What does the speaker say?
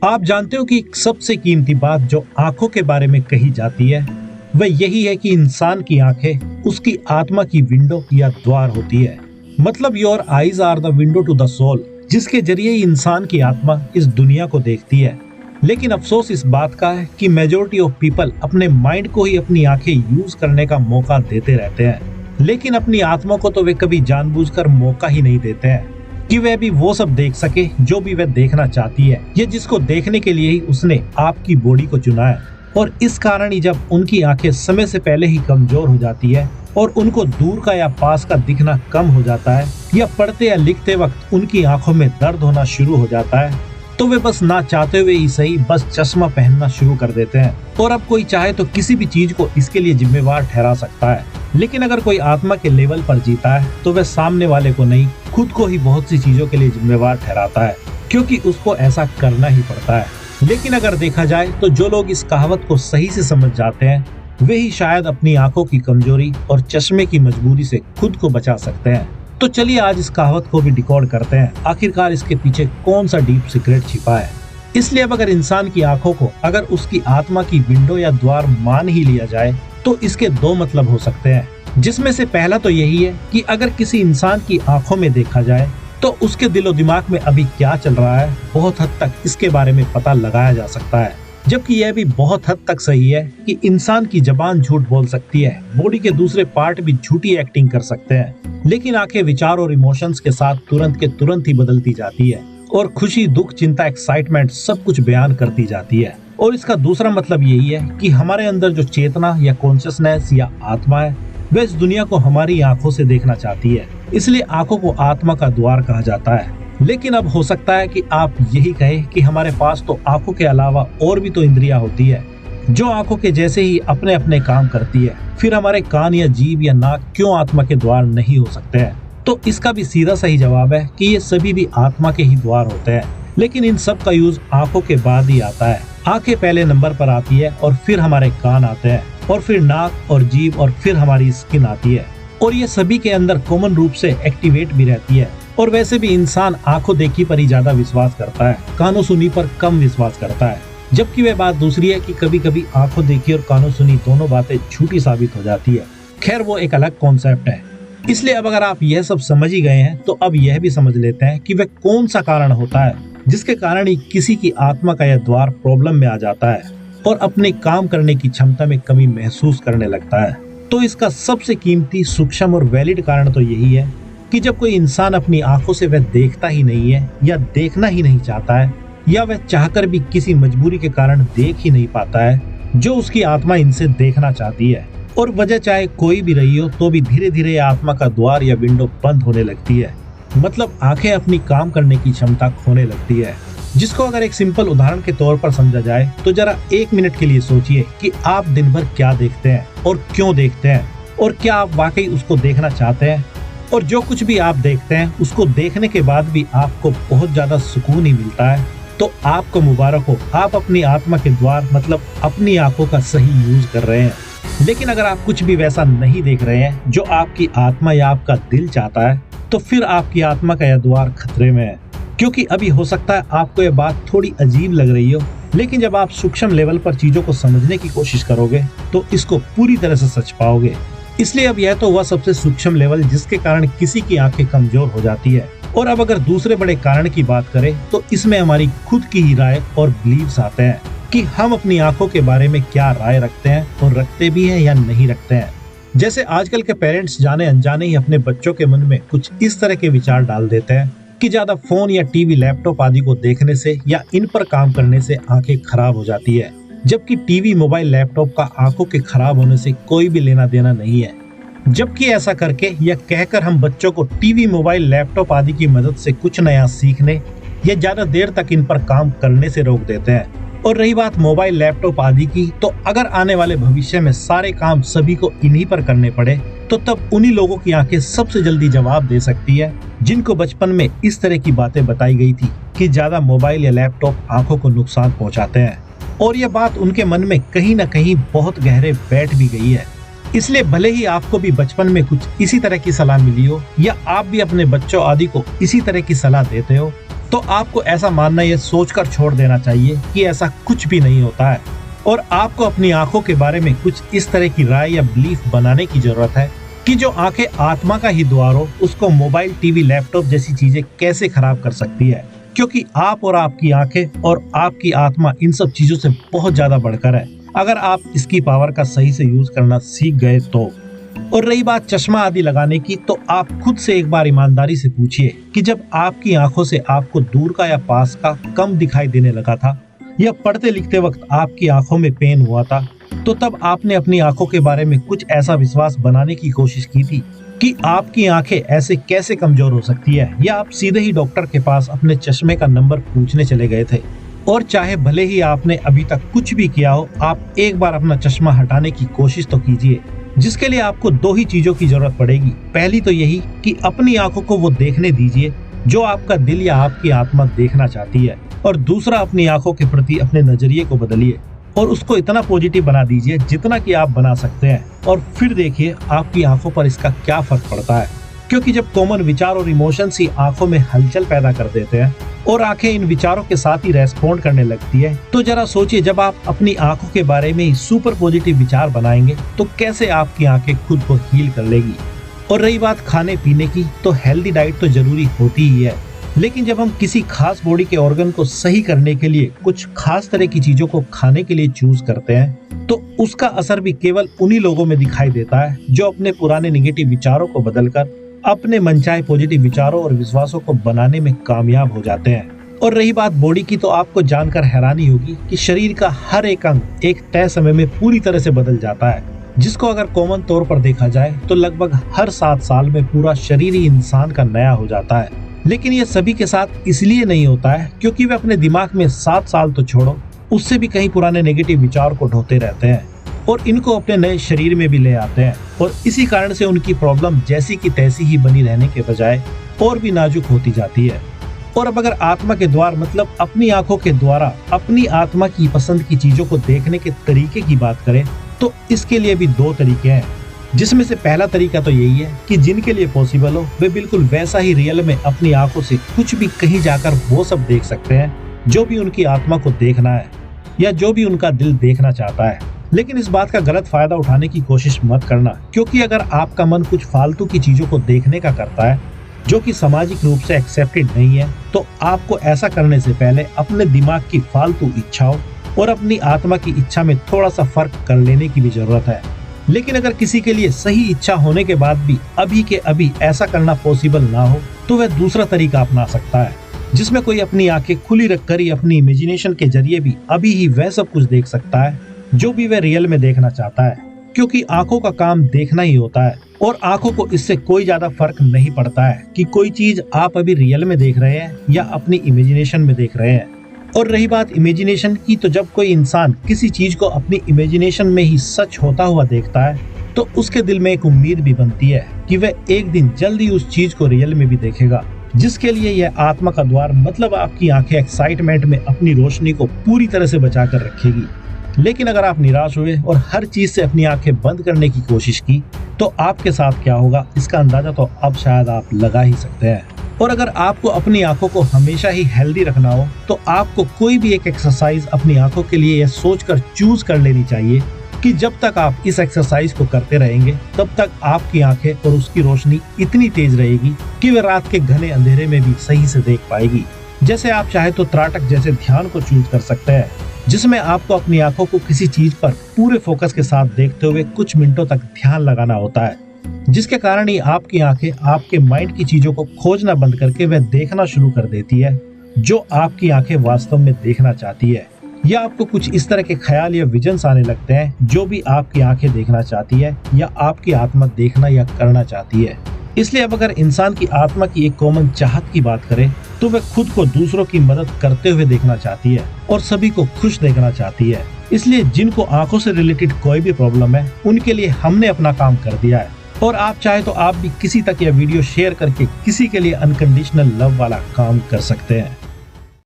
आप जानते हो कि एक सबसे कीमती बात जो आंखों के बारे में कही जाती है वह यही है कि इंसान की आंखें उसकी आत्मा की विंडो या द्वार होती है। मतलब your eyes are the window to the soul, जिसके जरिए ही इंसान की आत्मा इस दुनिया को देखती है। लेकिन अफसोस इस बात का है कि मेजोरिटी ऑफ पीपल अपने माइंड को ही अपनी आंखें यूज करने का मौका देते रहते हैं, लेकिन अपनी आत्मा को तो वे कभी जानबूझकर मौका ही नहीं देते हैं कि वह भी वो सब देख सके जो भी वह देखना चाहती है, या जिसको देखने के लिए ही उसने आपकी बॉडी को चुना है। और इस कारण ही जब उनकी आंखें समय से पहले ही कमजोर हो जाती है और उनको दूर का या पास का दिखना कम हो जाता है, या पढ़ते या लिखते वक्त उनकी आंखों में दर्द होना शुरू हो जाता है, तो वे बस ना चाहते हुए ही सही बस चश्मा पहनना शुरू कर देते हैं। और अब कोई चाहे तो किसी भी चीज को इसके लिए जिम्मेवार ठहरा सकता है, लेकिन अगर कोई आत्मा के लेवल पर जीता है तो वह सामने वाले को नहीं, खुद को ही बहुत सी चीजों के लिए जिम्मेवार ठहराता है, क्योंकि उसको ऐसा करना ही पड़ता है। लेकिन अगर देखा जाए तो जो लोग इस कहावत को सही से समझ जाते हैं वे ही शायद अपनी आंखों की कमजोरी और चश्मे की मजबूरी से खुद को बचा सकते हैं। तो चलिए आज इस कहावत को भी डिकोड करते हैं, आखिरकार इसके पीछे कौन सा डीप सीक्रेट छिपा है। इसलिए अब अगर इंसान की आंखों को अगर उसकी आत्मा की विंडो या द्वार मान ही लिया जाए तो इसके दो मतलब हो सकते हैं, जिसमें से पहला तो यही है कि अगर किसी इंसान की आंखों में देखा जाए तो उसके दिलो दिमाग में अभी क्या चल रहा है बहुत हद तक इसके बारे में पता लगाया जा सकता है। जबकि यह भी बहुत हद तक सही है कि इंसान की जबान झूठ बोल सकती है, बॉडी के दूसरे पार्ट भी झूठी एक्टिंग कर सकते हैं, लेकिन आंखें विचार और इमोशंस के साथ तुरंत के तुरंत ही बदलती जाती है और खुशी, दुख, चिंता, एक्साइटमेंट सब कुछ बयान करती जाती है। और इसका दूसरा मतलब यही है कि हमारे अंदर जो चेतना या कॉन्शियसनेस या आत्मा है वह इस दुनिया को हमारी आंखों से देखना चाहती है, इसलिए आंखों को आत्मा का द्वार कहा जाता है। लेकिन अब हो सकता है कि आप यही कहें कि हमारे पास तो आंखों के अलावा और भी तो इंद्रियां होती है जो आंखों के जैसे ही अपने अपने काम करती है, फिर हमारे कान या जीभ या नाक क्यों आत्मा के द्वार नहीं हो सकते हैं? तो इसका भी सीधा सही जवाब है कि ये सभी भी आत्मा के ही द्वार होते हैं, लेकिन इन सब का यूज आंखों के बाद ही आता है। आंखें पहले नंबर पर आती है और फिर हमारे कान आते हैं और फिर नाक और जीभ और फिर हमारी स्किन आती है, और ये सभी के अंदर कॉमन रूप से एक्टिवेट भी रहती है। और वैसे भी इंसान आंखों देखी पर ही ज्यादा विश्वास करता है, कानों सुनी पर कम विश्वास करता है। जबकि वह बात दूसरी है कि कभी कभी आंखों देखी और कानों सुनी दोनों बातें झूठी साबित हो जाती है। खैर वो एक अलग कॉन्सेप्ट है। इसलिए अब अगर आप यह सब समझ ही गए हैं तो अब यह भी समझ लेते हैं कि वह कौन सा कारण होता है जिसके कारण ही किसी की आत्मा का यह द्वार प्रॉब्लम में आ जाता है और अपने काम करने की क्षमता में कमी महसूस करने लगता है। तो इसका सबसे कीमती, सूक्ष्म और वैलिड कारण तो यही है कि जब कोई इंसान अपनी आंखों से वह देखता ही नहीं है या देखना ही नहीं चाहता है, या वह चाहकर भी किसी मजबूरी के कारण देख ही नहीं पाता है जो उसकी आत्मा इनसे देखना चाहती है, और वजह चाहे कोई भी रही हो तो भी धीरे धीरे आत्मा का द्वार या विंडो बंद होने लगती है। मतलब आंखें अपनी काम करने की क्षमता खोने लगती है। जिसको अगर एक सिंपल उदाहरण के तौर पर समझा जाए तो जरा एक मिनट के लिए सोचिए कि आप दिन भर क्या देखते हैं और क्यों देखते हैं, और क्या आप वाकई उसको देखना चाहते हैं। और जो कुछ भी आप देखते हैं उसको देखने के बाद भी आपको बहुत ज्यादा सुकून ही मिलता है, तो आपको मुबारक हो, आप अपनी आत्मा के द्वार मतलब अपनी आंखों का सही यूज कर रहे हैं। लेकिन अगर आप कुछ भी वैसा नहीं देख रहे हैं जो आपकी आत्मा या आपका दिल चाहता है, तो फिर आपकी आत्मा का यह द्वार खतरे में है। क्योंकि अभी हो सकता है आपको यह बात थोड़ी अजीब लग रही हो, लेकिन जब आप सूक्ष्म लेवल पर चीजों को समझने की कोशिश करोगे तो इसको पूरी तरह से सच पाओगे। इसलिए अब यह तो हुआ सबसे सूक्ष्म लेवल जिसके कारण किसी की आंखें कमजोर हो जाती है। और अब अगर दूसरे बड़े कारण की बात करें तो इसमें हमारी खुद की ही राय और बिलीव्स आते हैं कि हम अपनी आंखों के बारे में क्या राय रखते हैं और रखते भी हैं या नहीं रखते हैं। जैसे आजकल के पेरेंट्स जाने अनजाने ही अपने बच्चों के मन में कुछ इस तरह के विचार डाल देते हैं कि ज्यादा फोन या टीवी, लैपटॉप आदि को देखने से या इन पर काम करने से आंखें खराब हो जाती है, जबकि टीवी, मोबाइल, लैपटॉप का आंखों के खराब होने से कोई भी लेना देना नहीं है। जबकि ऐसा करके या कहकर हम बच्चों को टीवी, मोबाइल, लैपटॉप आदि की मदद से कुछ नया सीखने या ज्यादा देर तक इन पर काम करने से रोक देते हैं। और रही बात मोबाइल, लैपटॉप आदि की, तो अगर आने वाले भविष्य में सारे काम सभी को इन्हीं पर करने पड़े तो तब उन्हीं लोगों की आंखें सबसे जल्दी जवाब दे सकती है जिनको बचपन में इस तरह की बातें बताई गई थी कि ज्यादा मोबाइल या लैपटॉप आंखों को नुकसान पहुंचाते हैं। और यह बात उनके मन में कहीं न कहीं बहुत गहरे बैठ भी गई है। इसलिए भले ही आपको भी बचपन में कुछ इसी तरह की सलाह मिली हो या आप भी अपने बच्चों आदि को इसी तरह की सलाह देते हो, तो आपको ऐसा मानना या सोचकर छोड़ देना चाहिए कि ऐसा कुछ भी नहीं होता है और आपको अपनी आंखों के बारे में कुछ इस तरह की राय या बिलीफ बनाने की जरूरत है कि जो आंखें आत्मा का ही द्वार हो, उसको मोबाइल, टीवी, लैपटॉप जैसी चीजें कैसे खराब कर सकती है। क्योंकि आप और आपकी आंखें और आपकी आत्मा इन सब चीजों से बहुत ज्यादा बढ़कर है, अगर आप इसकी पावर का सही से यूज करना सीख गए तो। और रही बात चश्मा आदि लगाने की, तो आप खुद से एक बार ईमानदारी से पूछिए कि जब आपकी आंखों से आपको दूर का या पास का कम दिखाई देने लगा था, या पढ़ते लिखते वक्त आपकी आंखों में पेन हुआ था, तो तब आपने अपनी आंखों के बारे में कुछ ऐसा विश्वास बनाने की कोशिश की थी कि आपकी आंखें ऐसे कैसे कमजोर हो सकती है, या आप सीधे ही डॉक्टर के पास अपने चश्मे का नंबर पूछने चले गए थे। और चाहे भले ही आपने अभी तक कुछ भी किया हो, आप एक बार अपना चश्मा हटाने की कोशिश तो कीजिए, जिसके लिए आपको दो ही चीजों की जरूरत पड़ेगी। पहली तो यही कि अपनी आंखों को वो देखने दीजिए जो आपका दिल या आपकी आत्मा देखना चाहती है, और दूसरा अपनी आंखों के प्रति अपने नजरिए को बदलिए और उसको इतना पॉजिटिव बना दीजिए जितना कि आप बना सकते हैं, और फिर देखिए आपकी आंखों पर इसका क्या फर्क पड़ता है। क्योंकि जब कॉमन विचार और इमोशंस ही आंखों में हलचल पैदा कर देते हैं और आंखें इन विचारों के साथ ही रेस्पॉन्ड करने लगती है, तो जरा सोचिए जब आप अपनी आंखों के बारे में ही सुपर पॉजिटिव विचार बनाएंगे तो कैसे आपकी आंखें खुद को हील कर लेगी। और रही बात खाने पीने की, तो हेल्दी डाइट तो जरूरी होती ही है, लेकिन जब हम किसी खास बॉडी के ऑर्गन को सही करने के लिए कुछ खास तरह की चीजों को खाने के लिए चूज करते हैं, तो उसका असर भी केवल उन्हीं लोगों में दिखाई देता है जो अपने पुराने निगेटिव विचारों को बदलकर अपने मनचाहे पॉजिटिव विचारों और विश्वासों को बनाने में कामयाब हो जाते हैं। और रही बात बॉडी की, तो आपको जानकर हैरानी होगी कि शरीर का हर एक अंग एक तय समय में पूरी तरह से बदल जाता है, जिसको अगर कॉमन तौर पर देखा जाए तो लगभग हर 7 साल में पूरा शरीर ही इंसान का नया हो जाता है। लेकिन ये सभी के साथ इसलिए नहीं होता है क्योंकि वे अपने दिमाग में 7 साल तो छोड़ो, उससे भी कहीं पुराने नेगेटिव विचार को ढोते रहते हैं और इनको अपने नए शरीर में भी ले आते हैं, और इसी कारण से उनकी प्रॉब्लम जैसी की तैसी ही बनी रहने के बजाय और भी नाजुक होती जाती है। और अब अगर आत्मा के द्वार मतलब अपनी आंखों के द्वारा अपनी आत्मा की पसंद की चीजों को देखने के तरीके की बात करें, तो इसके लिए भी 2 तरीके हैं, जिसमें से पहला तरीका तो यही है कि जिनके लिए पॉसिबल हो वे बिल्कुल वैसा ही रियल में अपनी आंखों से कुछ भी कहीं जाकर वो सब देख सकते हैं जो भी उनकी आत्मा को देखना है या जो भी उनका दिल देखना चाहता है। लेकिन इस बात का गलत फायदा उठाने की कोशिश मत करना, क्योंकि अगर आपका मन कुछ फालतू की चीजों को देखने का करता है जो कि सामाजिक रूप से एक्सेप्टेड नहीं है, तो आपको ऐसा करने से पहले अपने दिमाग की फालतू इच्छाओं और अपनी आत्मा की इच्छा में थोड़ा सा फर्क कर लेने की भी जरूरत है। लेकिन अगर किसी के लिए सही इच्छा होने के बाद भी अभी के अभी ऐसा करना पॉसिबल ना हो, तो वह दूसरा तरीका अपना सकता है, जिसमें कोई अपनी आंखें खुली रखकर ही अपनी इमेजिनेशन के जरिए भी अभी ही वह सब कुछ देख सकता है जो भी वह रियल में देखना चाहता है। क्योंकि आंखों का काम देखना ही होता है और आंखों को इससे कोई ज्यादा फर्क नहीं पड़ता है कि कोई चीज आप अभी रियल में देख रहे हैं या अपनी इमेजिनेशन में देख रहे हैं। और रही बात इमेजिनेशन की, तो जब कोई इंसान किसी चीज को अपनी इमेजिनेशन में ही सच होता हुआ देखता है, तो उसके दिल में एक उम्मीद भी बनती है कि वह एक दिन जल्दी उस चीज को रियल में भी देखेगा, जिसके लिए यह आत्मा का द्वार मतलब आपकी आंखें एक्साइटमेंट में अपनी रोशनी को पूरी तरह से बचा कर रखेगी। लेकिन अगर आप निराश हुए और हर चीज से अपनी आंखें बंद करने की कोशिश की, तो आपके साथ क्या होगा इसका अंदाजा तो अब शायद आप लगा ही सकते हैं। और अगर आपको अपनी आंखों को हमेशा ही हेल्दी रखना हो, तो आपको कोई भी एक एक्सरसाइज अपनी आंखों के लिए यह सोचकर चूज कर लेनी चाहिए कि जब तक आप इस एक्सरसाइज को करते रहेंगे, तब तक आपकी आंखें और उसकी रोशनी इतनी तेज रहेगी कि वह रात के घने अंधेरे में भी सही से देख पाएगी। जैसे आप चाहे तो त्राटक जैसे ध्यान को चूज कर सकते हैं, जिसमें आपको अपनी आंखों को किसी चीज पर पूरे फोकस के साथ देखते हुए कुछ मिनटों तक ध्यान लगाना होता है, जिसके कारण ही आपकी आंखें आपके माइंड की चीजों को खोजना बंद करके वह देखना शुरू कर देती है जो आपकी आंखें वास्तव में देखना चाहती है। या आपको कुछ इस तरह के ख्याल या विजन्स आने लगते हैं जो भी आपकी आंखें देखना चाहती है या आपकी आत्मा देखना या करना चाहती है। इसलिए अब अगर इंसान की आत्मा की एक कॉमन चाहत की बात करें, तो वह खुद को दूसरों की मदद करते हुए देखना चाहती है और सभी को खुश देखना चाहती है। इसलिए जिनको आंखों से रिलेटेड कोई भी प्रॉब्लम है, उनके लिए हमने अपना काम कर दिया है। और आप चाहे तो आप भी किसी तक यह वीडियो शेयर करके किसी के लिए अनकंडीशनल लव वाला काम कर सकते हैं।